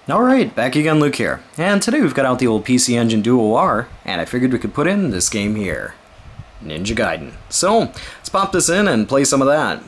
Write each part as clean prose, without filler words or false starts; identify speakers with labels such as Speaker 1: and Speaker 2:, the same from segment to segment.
Speaker 1: Alright, back again, Luke here. And today we've got out the old PC Engine Duo R, and I figured we could put in this game here. Ninja Gaiden. So, let's pop this in and play some of that.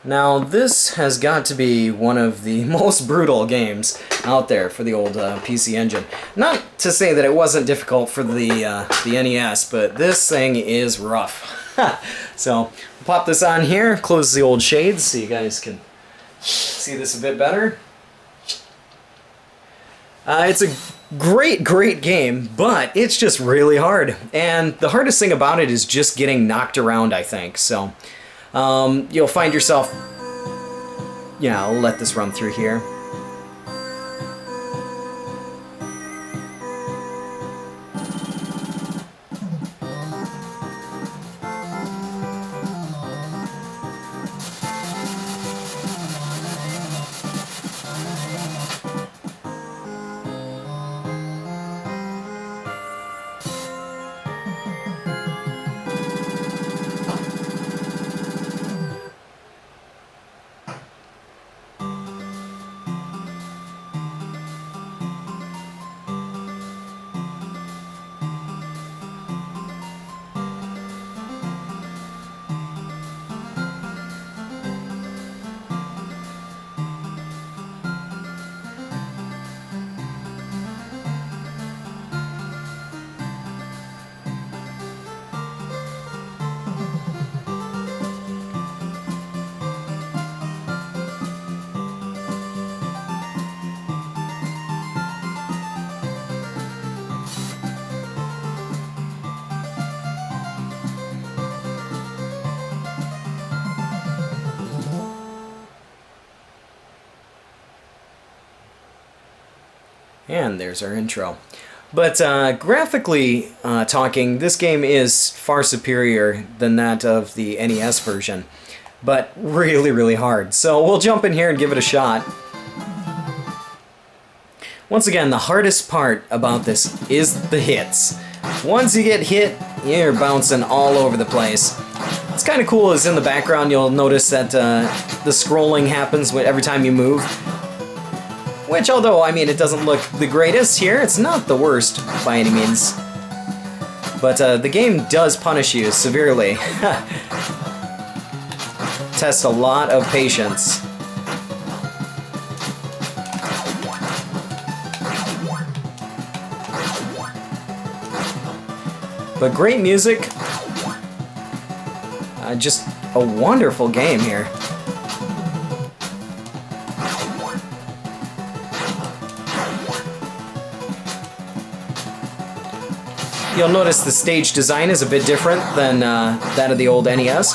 Speaker 1: Now, this has got to be one of the most brutal games out there for the old PC Engine. Not to say that it wasn't difficult for the NES, but this thing is rough. So, we'll pop this on here, close the old shades so you guys can see this a bit better. It's a great game, but it's just really hard. And the hardest thing about it is just getting knocked around, I think. So, you'll find yourself... Yeah, I'll let this run through here. And there's our intro. But graphically talking, this game is far superior than that of the NES version. But really hard. So we'll jump in here and give it a shot. Once again, the hardest part about this is the hits. Once you get hit, you're bouncing all over the place. It's kind of cool is in the background you'll notice that the scrolling happens every time you move. Which, although, I mean, it doesn't look the greatest here, it's not the worst by any means. But the game does punish you severely. Tests a lot of patience. But great music. Just a wonderful game here. You'll notice the stage design is a bit different than that of the old NES.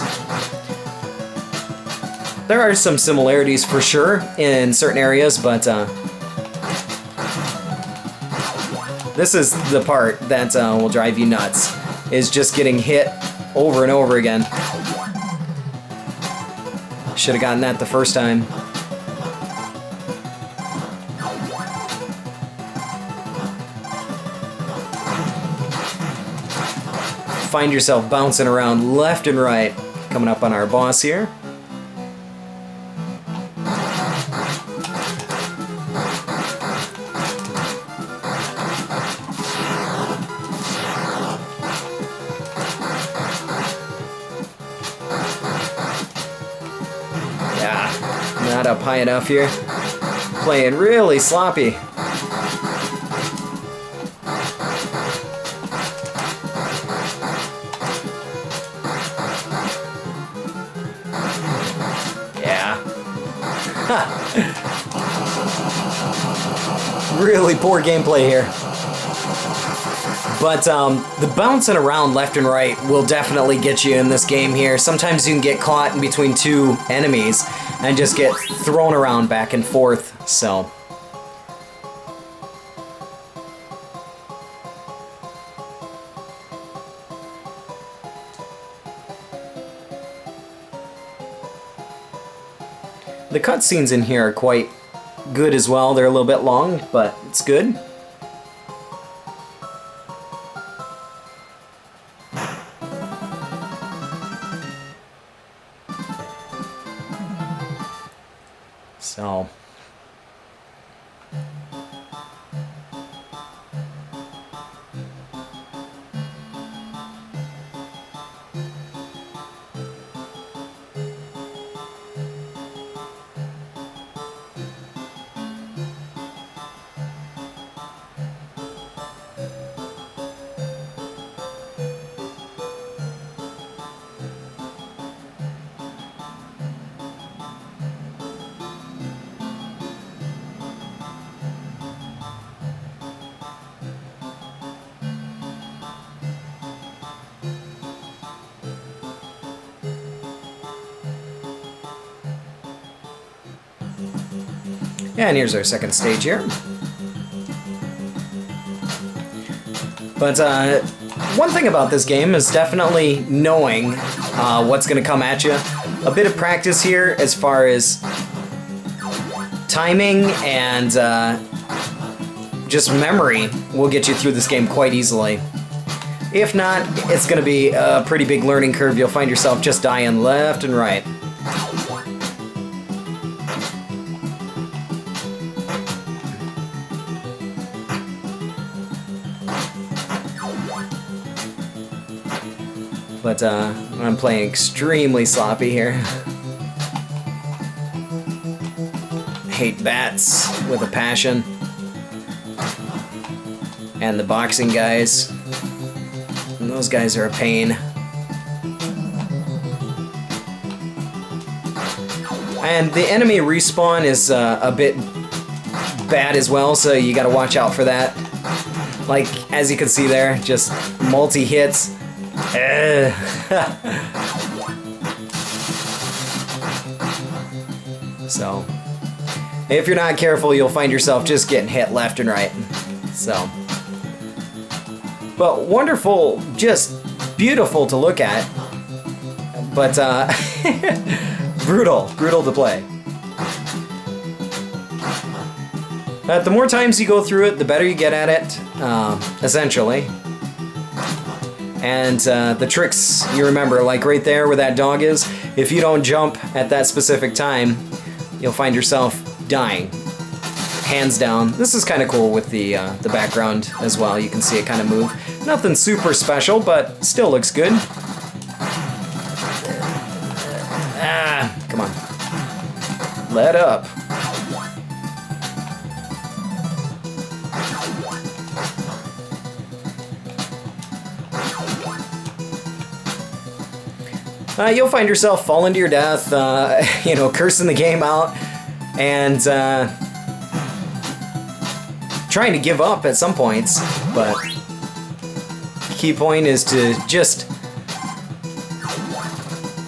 Speaker 1: There are some similarities for sure in certain areas, but this is the part that will drive you nuts, is just getting hit over and over again. Should have gotten that the first time. Find yourself bouncing around left and right. Coming up on our boss here. Yeah, not up high enough here. Playing really sloppy. Really poor gameplay here. But the bouncing around left and right will definitely get you in this game here. Sometimes you can get caught in between two enemies and just get thrown around back and forth, so... The cutscenes in here are quite good as well. They're a little bit long, but it's good. So, And here's our second stage here. But one thing about this game is definitely knowing what's going to come at you. A bit of practice here as far as timing and just memory will get you through this game quite easily. If not, it's going to be a pretty big learning curve. You'll find yourself just dying left and right. But I'm playing extremely sloppy here. Hate bats with a passion. And the boxing guys. And those guys are a pain. And the enemy respawn is a bit bad as well, so you gotta watch out for that. Like, as you can see there, just multi-hits. So, if you're not careful, you'll find yourself just getting hit left and right. So, but wonderful, just beautiful to look at. But brutal to play. The more times you go through it, the better you get at it, essentially. And the tricks you remember, like right there where that dog is, if you don't jump at that specific time, you'll find yourself dying. Hands down. This is kind of cool with the background as well. You can see it kind of move. Nothing super special, but still looks good. Ah, come on. Let up. You'll find yourself falling to your death, you know, cursing the game out, and trying to give up at some points, but key point is to just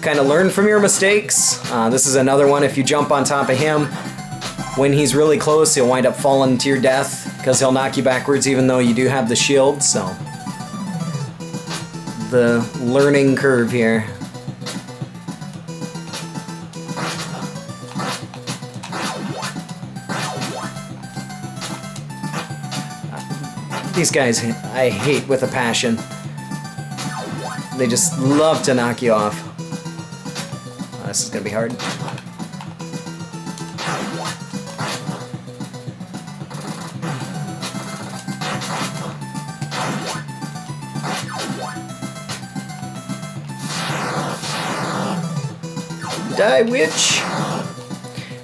Speaker 1: kind of learn from your mistakes. This is another one. If you jump on top of him, when he's really close, he'll wind up falling to your death, because he'll knock you backwards even though you do have the shield, so the learning curve here. These guys I hate with a passion. They just love to knock you off. Oh, this is gonna be hard. Die, witch!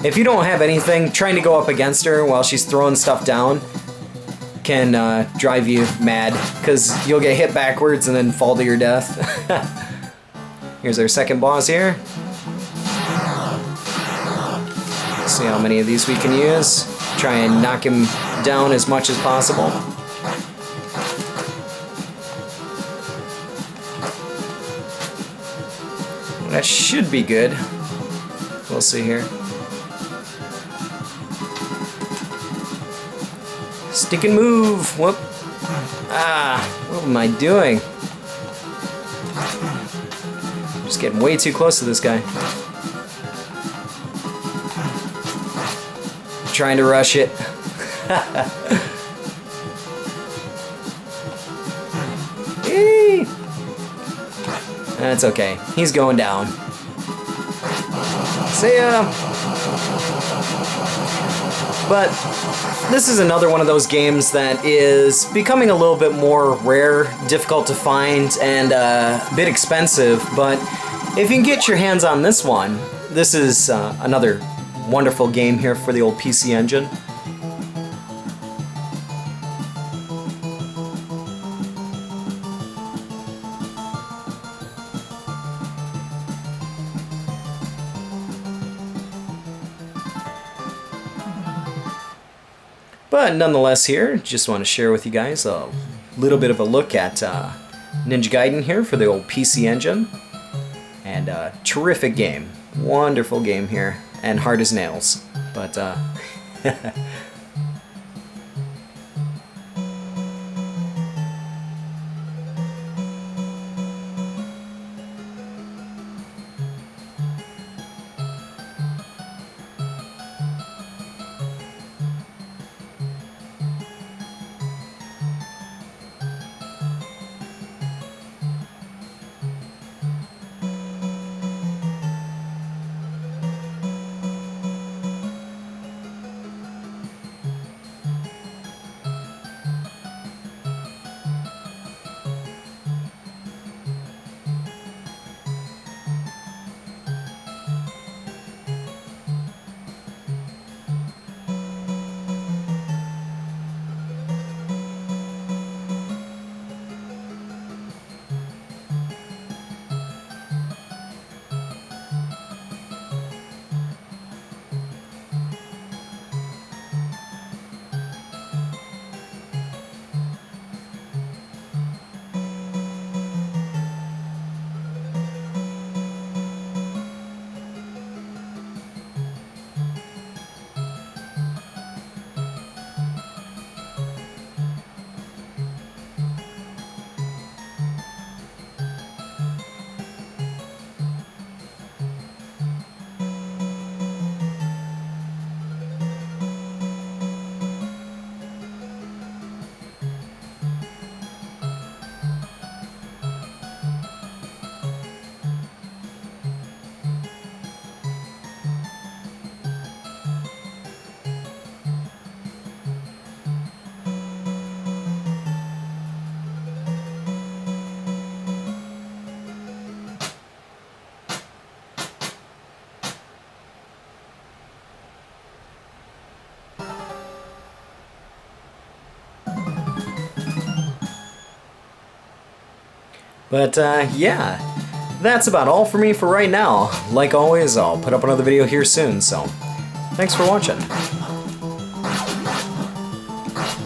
Speaker 1: If you don't have anything, trying to go up against her while she's throwing stuff down can drive you mad, because you'll get hit backwards and then fall to your death. Here's our second boss here. See how many of these we can use. Try and knock him down as much as possible. That should be good. We'll see here. Stick and move! Whoop! Ah! What am I doing? Just getting way too close to this guy. Trying to rush it. That's okay. He's going down. See ya! But this is another one of those games that is becoming a little bit more rare, difficult to find, and a bit expensive, but if you can get your hands on this one, this is another wonderful game here for the old PC Engine. But nonetheless here, just want to share with you guys a little bit of a look at Ninja Gaiden here for the old PC Engine. And terrific game. Wonderful game here. And hard as nails. But But yeah, that's about all for me for right now. Like always, I'll put up another video here soon, so thanks for watching.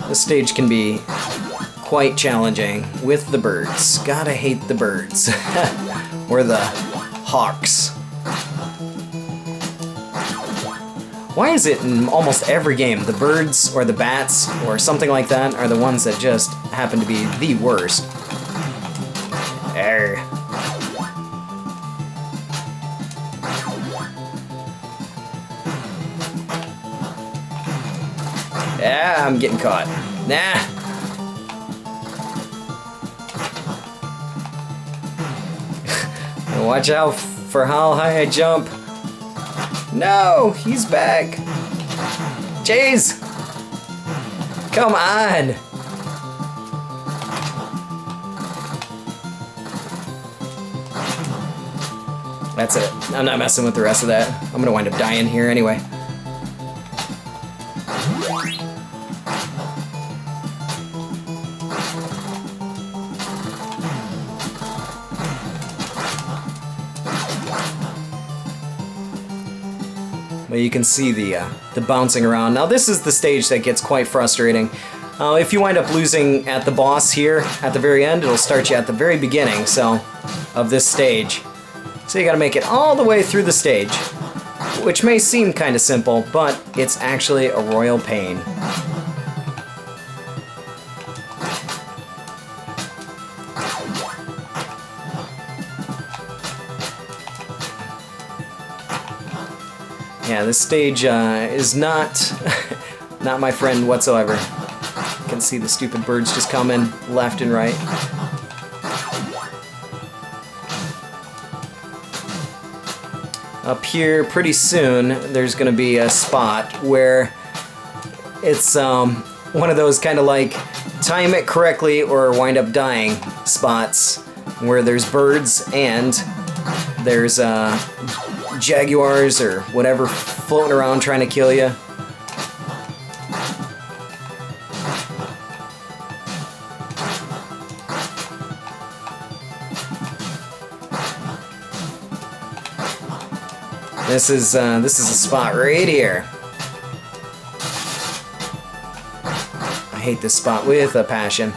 Speaker 1: This stage can be quite challenging with the birds. Gotta hate the birds. Or the hawks. Why is it in almost every game the birds or the bats or something like that are the ones that just happen to be the worst? Arr. Yeah, I'm getting caught. Nah. Watch out for how high I jump. No, he's back. Jeez. Come on. That's it. I'm not messing with the rest of that. I'm gonna wind up dying here anyway. But you can see the bouncing around. Now this is the stage that gets quite frustrating. If you wind up losing at the boss here at the very end, it'll start you at the very beginning of this stage. So you gotta make it all the way through the stage, which may seem kind of simple, but it's actually a royal pain. Yeah, this stage is not not my friend whatsoever. You can see the stupid birds just coming left and right. Up here, pretty soon, there's going to be a spot where it's one of those kind of like time it correctly or wind up dying spots where there's birds and there's jaguars or whatever floating around trying to kill you. This is a spot right here. I hate this spot with a passion.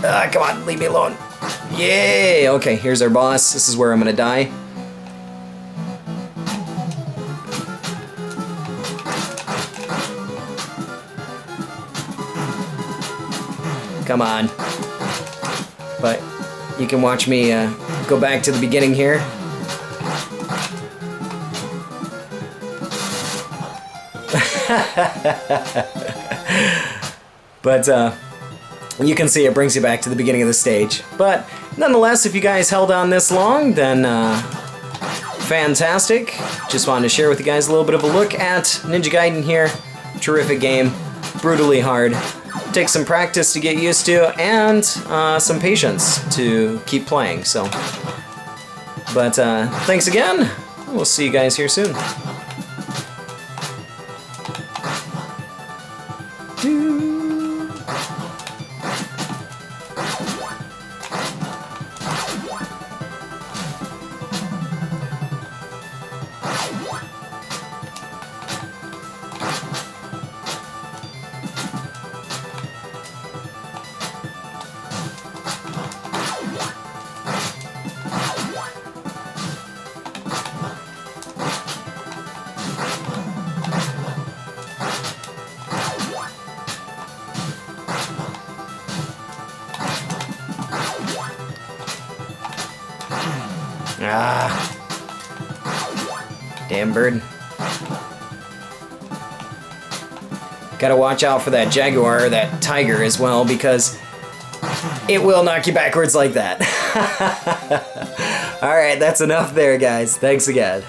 Speaker 1: Ah, come on, leave me alone. Yay! Okay, here's our boss. This is where I'm gonna die. Come on. But you can watch me go back to the beginning here. But you can see it brings you back to the beginning of the stage. But nonetheless, if you guys held on this long, then fantastic. Just wanted to share with you guys a little bit of a look at Ninja Gaiden here. Terrific game, brutally hard. Takes some practice to get used to, and some patience to keep playing. So, but thanks again. We'll see you guys here soon. Ah, damn bird. Gotta watch out for that jaguar or that tiger as well, because it will knock you backwards like that. Alright, that's enough there, guys. Thanks again.